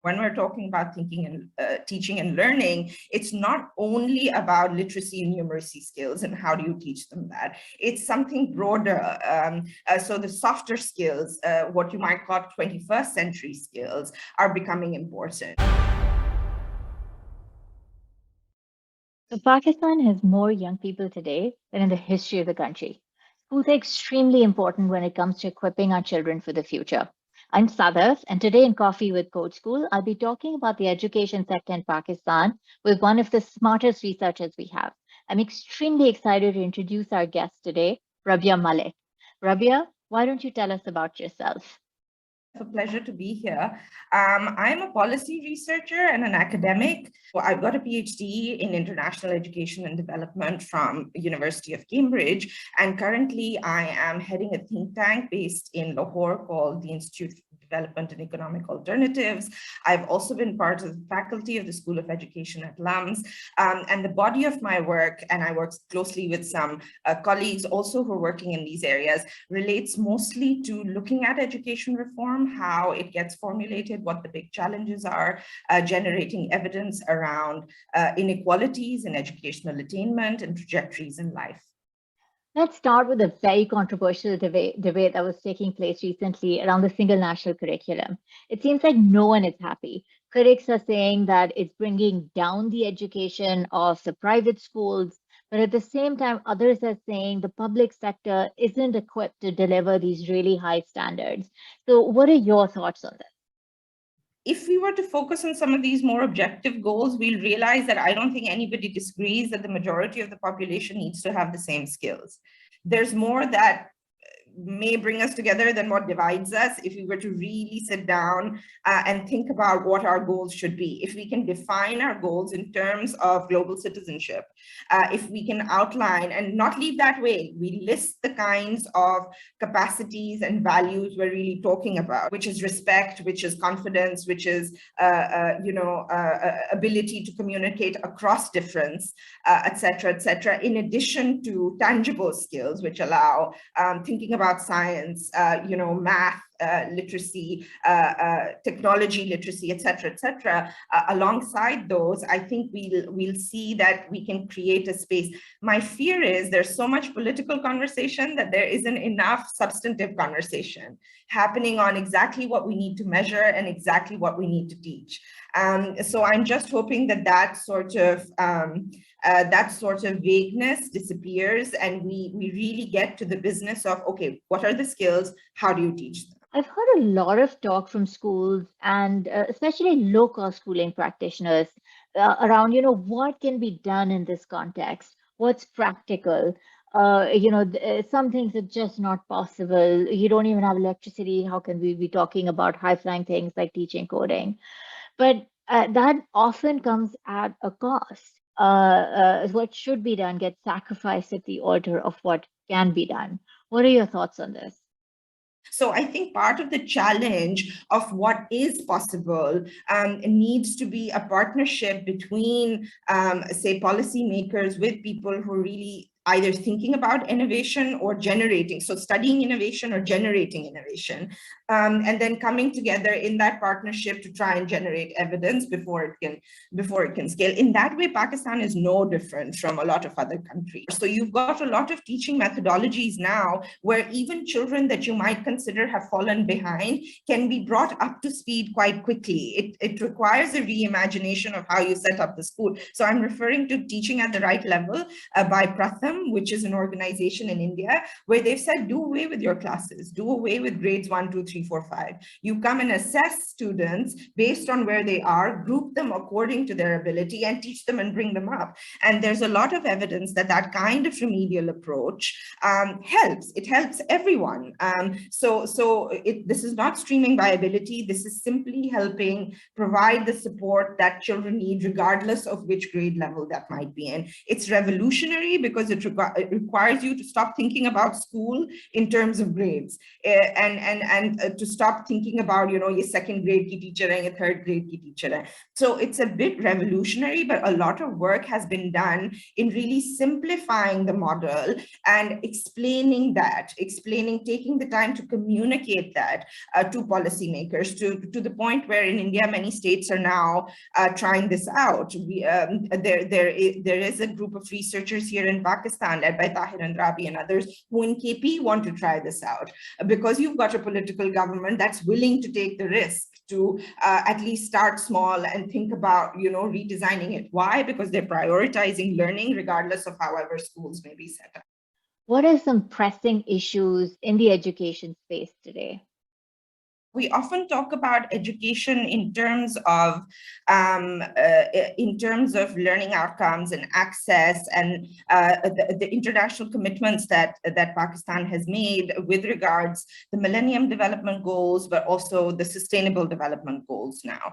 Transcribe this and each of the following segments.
When we're talking about thinking and teaching and learning, it's not only about literacy and numeracy skills and how do you teach them that. It's something broader. So the softer skills, what you might call 21st century skills, are becoming important. So Pakistan has more young people today than in the history of the country. Schools are extremely important when it comes to equipping our children for the future. I'm Sadaf, and today in Coffee with Codeschool, I'll be talking about the education sector in Pakistan with one of the smartest researchers we have. I'm extremely excited to introduce our guest today, Rabea Malik. Rabea, why don't you tell us about yourself? It's a pleasure to be here. I'm a policy researcher and an academic. So I've got a PhD in international education and development from University of Cambridge. And currently I am heading a think tank based in Lahore called the Institute for Development and Economic Alternatives. I've also been part of the faculty of the School of Education at LUMS. And the body of my work, and I work closely with some colleagues also who are working in these areas, relates mostly to looking at education reform, how it gets formulated, what the big challenges are, generating evidence around inequalities in educational attainment and trajectories in life. Let's start with a very controversial debate that was taking place recently around the single national curriculum. It seems like no one is happy. Critics are saying that it's bringing down the education of the private schools, but at the same time, others are saying the public sector isn't equipped to deliver these really high standards. So, what are your thoughts on this? If we were to focus on some of these more objective goals, we'll realize that I don't think anybody disagrees that the majority of the population needs to have the same skills. There's more that may bring us together than what divides us if we were to really sit down and think about what our goals should be. If we can define our goals in terms of global citizenship, if we can outline and not leave that way, we list the kinds of capacities and values we're really talking about, which is respect, which is confidence, which is ability to communicate across difference, et cetera, in addition to tangible skills, which allow thinking about science, math, literacy, technology literacy, et cetera, alongside those, I think we'll see that we can create a space. My fear is there's so much political conversation that there isn't enough substantive conversation happening on exactly what we need to measure and exactly what we need to teach. So I'm just hoping that sort of vagueness disappears and we really get to the business of, okay, what are the skills? How do you teach them? I've heard a lot of talk from schools and especially low-cost schooling practitioners around, what can be done in this context, what's practical. Some things are just not possible. You don't even have electricity. How can we be talking about high-flying things like teaching coding? But that often comes at a cost. What should be done gets sacrificed at the altar of what can be done. What are your thoughts on this? So I think part of the challenge of what is possible needs to be a partnership between, say, policymakers with people who are really either thinking about innovation or generating, so studying innovation or generating innovation, and then coming together in that partnership to try and generate evidence before it can scale. In that way, Pakistan is no different from a lot of other countries. So you've got a lot of teaching methodologies now where even children that you might consider have fallen behind can be brought up to speed quite quickly. It requires a reimagination of how you set up the school. So I'm referring to teaching at the right level by Pratham, which is an organization in India, where they've said, do away with your classes, do away with grades 1, 2, 3, 4, 5. You come and assess students based on where they are, group them according to their ability, and teach them and bring them up. And there's a lot of evidence that kind of remedial approach helps. It helps everyone. This is not streaming viability. This is simply helping provide the support that children need, regardless of which grade level that might be in. It's revolutionary because it it requires you to stop thinking about school in terms of grades, and to stop thinking about, your second grade ki teacher and your third grade ki teacher. So it's a bit revolutionary, but a lot of work has been done in really simplifying the model and explaining, taking the time to communicate that to policymakers, to the point where in India, many states are now trying this out. There is a group of researchers here in Pakistan led by Tahir and Rabi and others who in KP want to try this out, because you've got a political government that's willing to take the risk to at least start small and think about, redesigning it. Why? Because they're prioritizing learning regardless of however schools may be set up. What are some pressing issues in the education space today? We often talk about education in terms of learning outcomes and access, and the international commitments that Pakistan has made with regards the Millennium Development Goals, but also the Sustainable Development Goals. Now,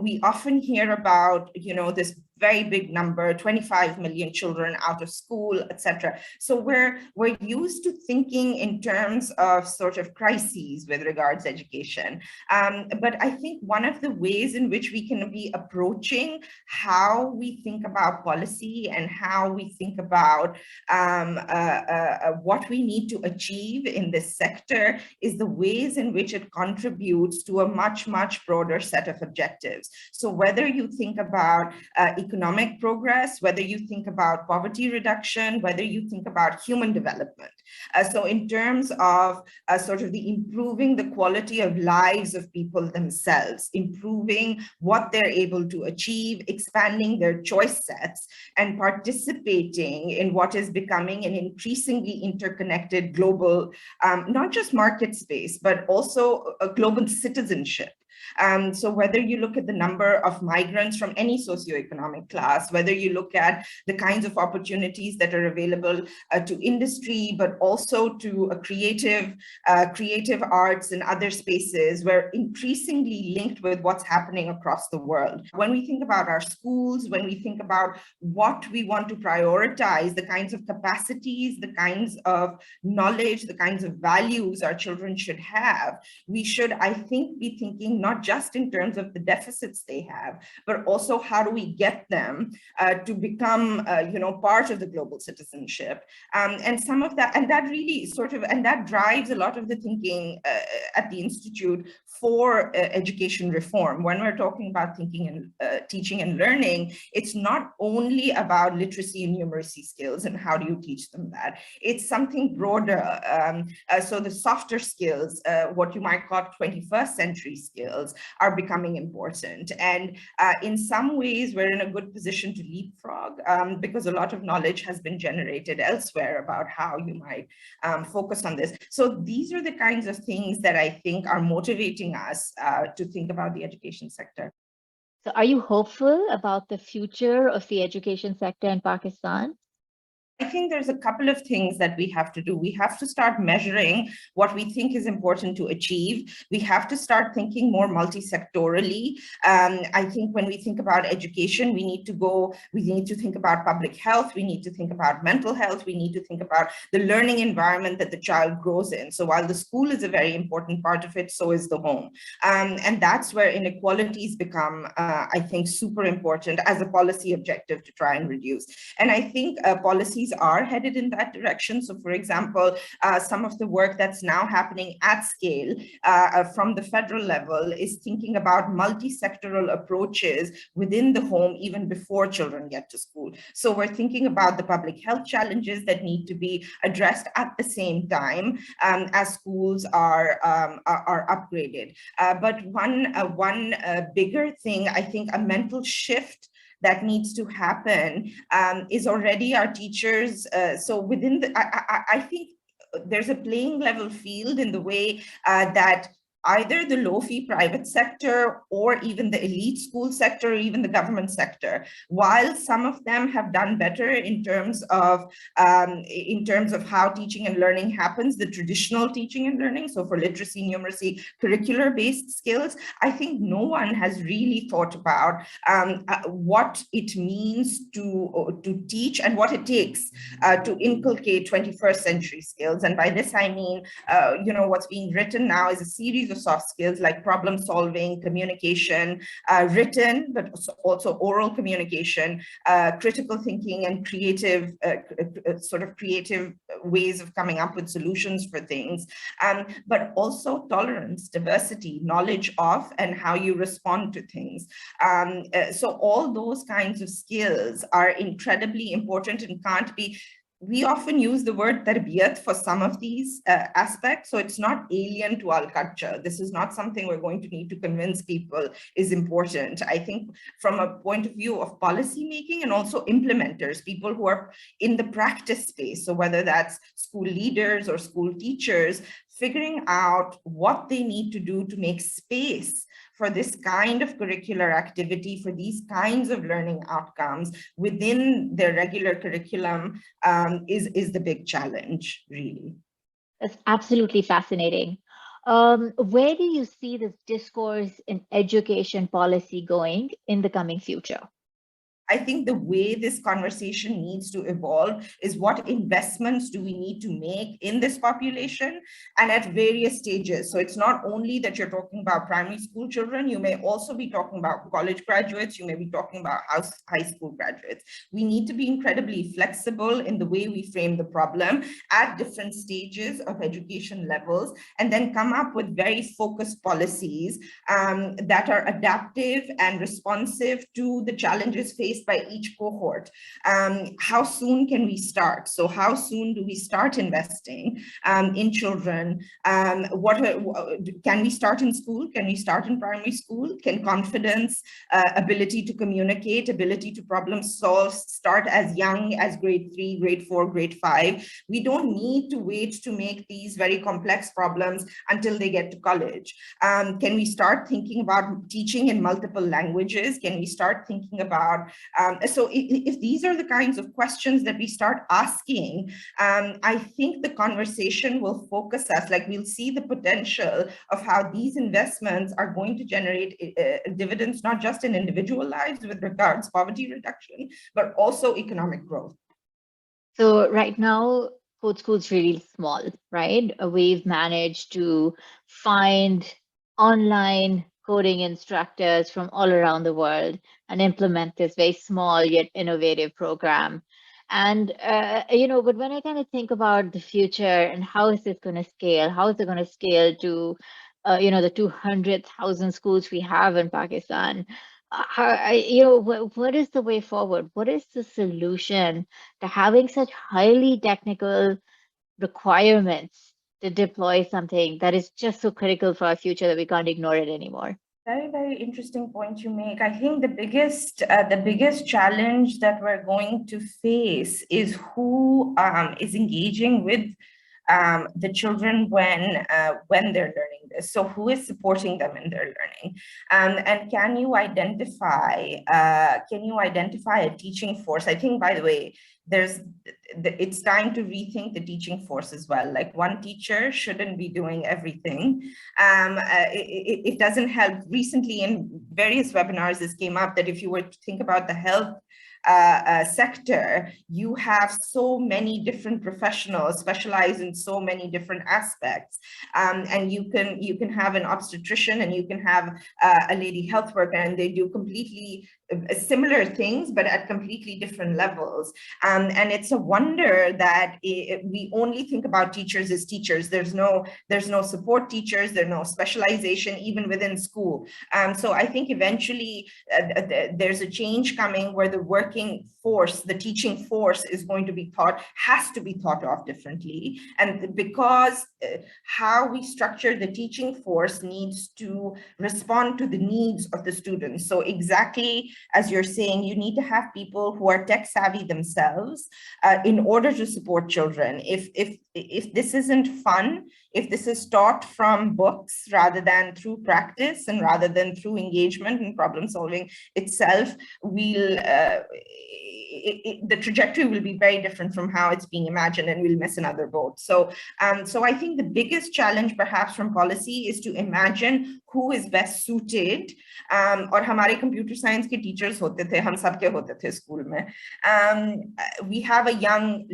we often hear about this very big number, 25 million children out of school, etc. So we're used to thinking in terms of sort of crises with regards to education. But I think one of the ways in which we can be approaching how we think about policy and how we think about what we need to achieve in this sector is the ways in which it contributes to a much, much broader set of objectives. So whether you think about economic progress, whether you think about poverty reduction, whether you think about human development. So in terms of sort of the improving the quality of lives of people themselves, improving what they're able to achieve, expanding their choice sets, and participating in what is becoming an increasingly interconnected global, not just market space, but also a global citizenship. So whether you look at the number of migrants from any socioeconomic class, whether you look at the kinds of opportunities that are available to industry, but also to creative arts and other spaces, we're increasingly linked with what's happening across the world. When we think about our schools, when we think about what we want to prioritize, the kinds of capacities, the kinds of knowledge, the kinds of values our children should have, we should, I think, be thinking not just in terms of the deficits they have, but also how do we get them to become, part of the global citizenship. And some of that, and that really and that drives a lot of the thinking at the Institute for education reform. When we're talking about thinking and teaching and learning, it's not only about literacy and numeracy skills and how do you teach them that. It's something broader. So the softer skills, what you might call 21st century skills, are becoming important. And in some ways, we're in a good position to leapfrog because a lot of knowledge has been generated elsewhere about how you might focus on this. So these are the kinds of things that I think are motivating us to think about the education sector. So are you hopeful about the future of the education sector in Pakistan? I think there's a couple of things that we have to do. We have to start measuring what we think is important to achieve. We have to start thinking more multi-sectorally. I think when we think about education, we need to think about public health. We need to think about mental health. We need to think about the learning environment that the child grows in. So while the school is a very important part of it, so is the home. And that's where inequalities become, I think, super important as a policy objective to try and reduce. And I think policies are headed in that direction. So for example, some of the work that's now happening at scale from the federal level is thinking about multi-sectoral approaches within the home even before children get to school. So we're thinking about the public health challenges that need to be addressed at the same time as schools are upgraded. But one bigger thing, I think a mental shift that needs to happen is already our teachers. So within the, I think there's a playing level field in the way that either the low-fee private sector or even the elite school sector or even the government sector. While some of them have done better in terms of how teaching and learning happens, the traditional teaching and learning, so for literacy, numeracy, curricular-based skills, I think no one has really thought about what it means to teach and what it takes to inculcate 21st century skills. And by this, I mean, what's being written now is a series of soft skills like problem solving, communication, written, but also oral communication, critical thinking, and creative, creative ways of coming up with solutions for things, but also tolerance, diversity, knowledge of, and how you respond to things. So all those kinds of skills are incredibly important and can't be. We often use the word tarbiyat for some of these aspects, so it's not alien to our culture. This is not something we're going to need to convince people is important. I think from a point of view of policy making and also implementers, people who are in the practice space, so whether that's school leaders or school teachers, figuring out what they need to do to make space for this kind of curricular activity, for these kinds of learning outcomes within their regular curriculum is the big challenge, really. That's absolutely fascinating. Where do you see this discourse in education policy going in the coming future? I think the way this conversation needs to evolve is what investments do we need to make in this population and at various stages. So it's not only that you're talking about primary school children, you may also be talking about college graduates, you may be talking about high school graduates. We need to be incredibly flexible in the way we frame the problem at different stages of education levels, and then come up with very focused policies that are adaptive and responsive to the challenges faced by each cohort. How soon can we start? So how soon do we start investing in children? Can we start in school? Can we start in primary school? Can confidence, ability to communicate, ability to problem solve start as young as grade 3, grade 4, grade 5? We don't need to wait to make these very complex problems until they get to college. Can we start thinking about teaching in multiple languages? Can we start thinking about so if these are the kinds of questions that we start asking, I think the conversation will focus us, like we'll see the potential of how these investments are going to generate dividends, not just in individual lives with regards to poverty reduction, but also economic growth. So right now, Codeschool's really small, right? We've managed to find online coding instructors from all around the world and implement this very small yet innovative program. And, but when I kind of think about the future and how is this going to scale, how is it going to scale to, the 200,000 schools we have in Pakistan? What is the way forward? What is the solution to having such highly technical requirements to deploy something that is just so critical for our future that we can't ignore it anymore? Very, very interesting point you make. I think the biggest challenge that we're going to face is who is engaging with the children when they're learning this. So who is supporting them in their learning? And can you identify a teaching force? I think, by the way, it's time to rethink the teaching force as well. Like, one teacher shouldn't be doing everything. It doesn't help. Recently in various webinars, this came up that if you were to think about the health sector, you have so many different professionals specialized in so many different aspects, and you can have an obstetrician and you can have a lady health worker, and they do completely similar things but at completely different levels, and it's a wonder that we only think about teachers as teachers. There's no support teachers, there's no specialization even within school. So I think eventually there's a change coming where the working force, the teaching force, has to be thought of differently. And because how we structure the teaching force needs to respond to the needs of the students. So exactly as you're saying, you need to have people who are tech savvy themselves in order to support children. If if this isn't fun, if this is taught from books rather than through practice and rather than through engagement and problem solving itself, the trajectory will be very different from how it's being imagined, and we'll miss another boat. So I think the biggest challenge perhaps from policy is to imagine who is best suited. और हमारे computer science के teachers होते थे, हम सबके होते थे school में. We have a young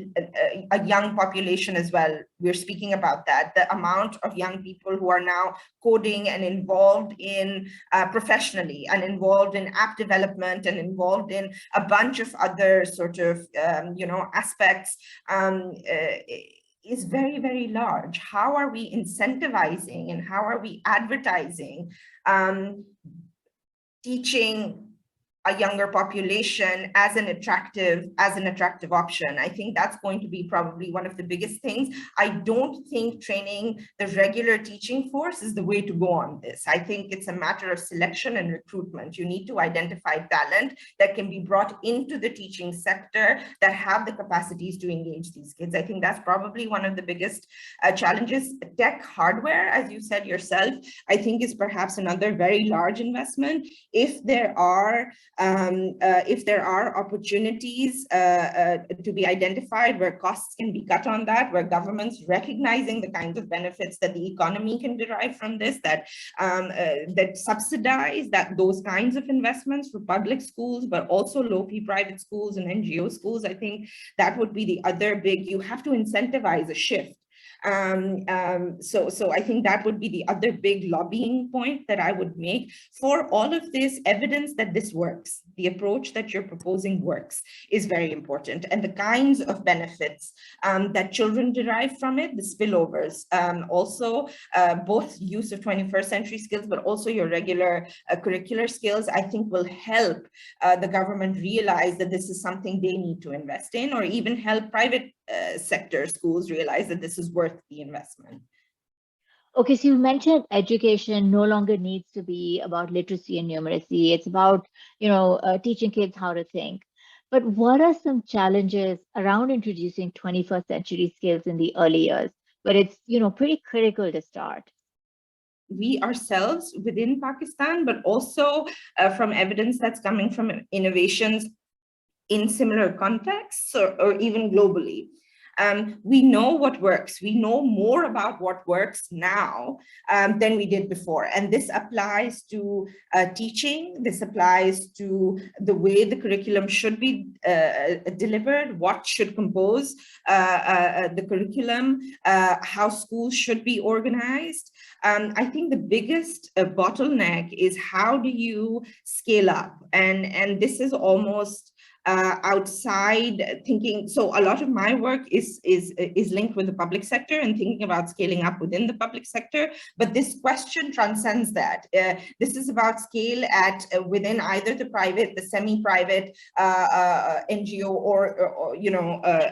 population as well. We're speaking about that. The amount of young people who are now coding and involved in professionally and involved in app development and involved in a bunch of other sort of aspects is very, very large. How are we incentivizing and how are we advertising teaching a younger population as an attractive option? I think that's going to be probably one of the biggest things. I don't think training the regular teaching force is the way to go on this. I think it's a matter of selection and recruitment. You need to identify talent that can be brought into the teaching sector that have the capacities to engage these kids. I think that's probably one of the biggest challenges. Tech hardware, as you said yourself, I think is perhaps another very large investment. If there are opportunities to be identified where costs can be cut on that, where governments recognizing the kinds of benefits that the economy can derive from this, that subsidize those kinds of investments for public schools, but also low-fee private schools and NGO schools, I think that would be the other big, you have to incentivize a shift. So I think that would be the other big lobbying point that I would make for all of this evidence that this works. The approach that you're proposing works is very important, and the kinds of benefits that children derive from it, the spillovers, also both use of 21st century skills, but also your regular curricular skills, I think will help the government realize that this is something they need to invest in, or even help private sector schools realize that this is worth the investment. Okay, so you mentioned education no longer needs to be about literacy and numeracy. It's about, teaching kids how to think. But what are some challenges around introducing 21st century skills in the early years, where it's, pretty critical to start? We ourselves within Pakistan, but also from evidence that's coming from innovations in similar contexts or even globally. We know what works. We know more about what works now than we did before. And this applies to teaching. This applies to the way the curriculum should be delivered, what should compose the curriculum, how schools should be organized. I think the biggest bottleneck is how do you scale up? And this is almost outside thinking. So a lot of my work is linked with the public sector and thinking about scaling up within the public sector. But this question transcends that. This is about scale at within either the private, the semi-private NGO or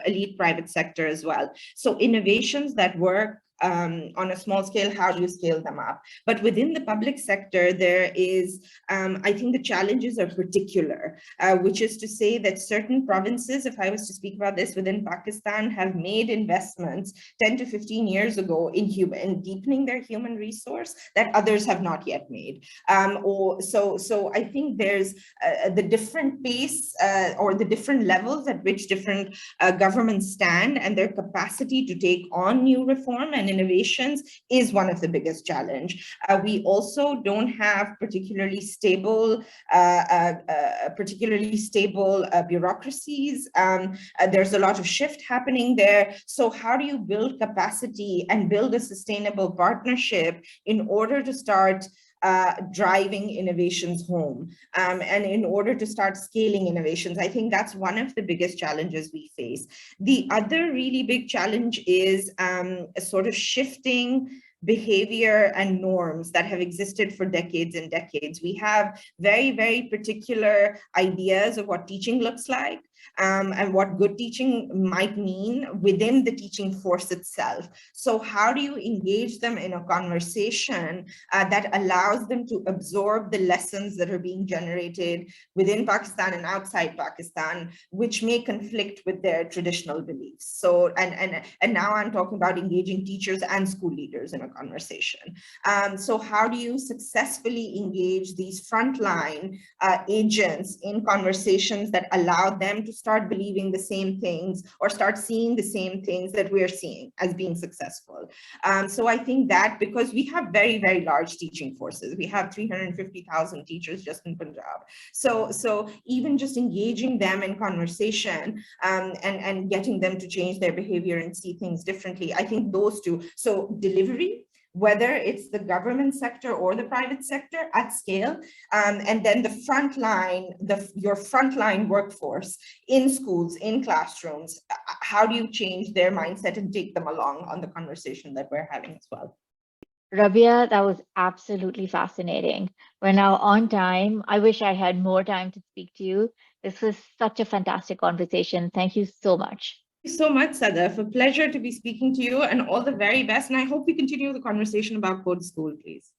elite private sector as well. So innovations that work on a small scale, how do you scale them up? But within the public sector, there is, I think the challenges are particular, which is to say that certain provinces, if I was to speak about this within Pakistan, have made investments 10 to 15 years ago in deepening their human resource that others have not yet made. So I think there's the different pace or the different levels at which different governments stand and their capacity to take on new reform and innovations is one of the biggest challenge. We also don't have particularly stable bureaucracies. There's a lot of shift happening there. So how do you build capacity and build a sustainable partnership in order to start driving innovations home and in order to start scaling innovations? I think that's one of the biggest challenges we face. The other really big challenge is sort of shifting behavior and norms that have existed for decades and decades. We have very, very particular ideas of what teaching looks like, and what good teaching might mean within the teaching force itself. So how do you engage them in a conversation that allows them to absorb the lessons that are being generated within Pakistan and outside Pakistan, which may conflict with their traditional beliefs? So, and now I'm talking about engaging teachers and school leaders in a conversation. So how do you successfully engage these frontline agents in conversations that allow them to start believing the same things or start seeing the same things that we're seeing as being successful? So I think that because we have very, very large teaching forces, we have 350,000 teachers just in Punjab. So even just engaging them in conversation and getting them to change their behavior and see things differently, I think those two. So delivery, whether it's the government sector or the private sector at scale, and then the frontline, your frontline workforce in schools, in classrooms, how do you change their mindset and take them along on the conversation that we're having as well? Rabea, that was absolutely fascinating. We're now on time. I wish I had more time to speak to you. This was such a fantastic conversation. Thank you so much. Thank you so much, Sadaf. A pleasure to be speaking to you, and all the very best. And I hope we continue the conversation about Codeschool, please.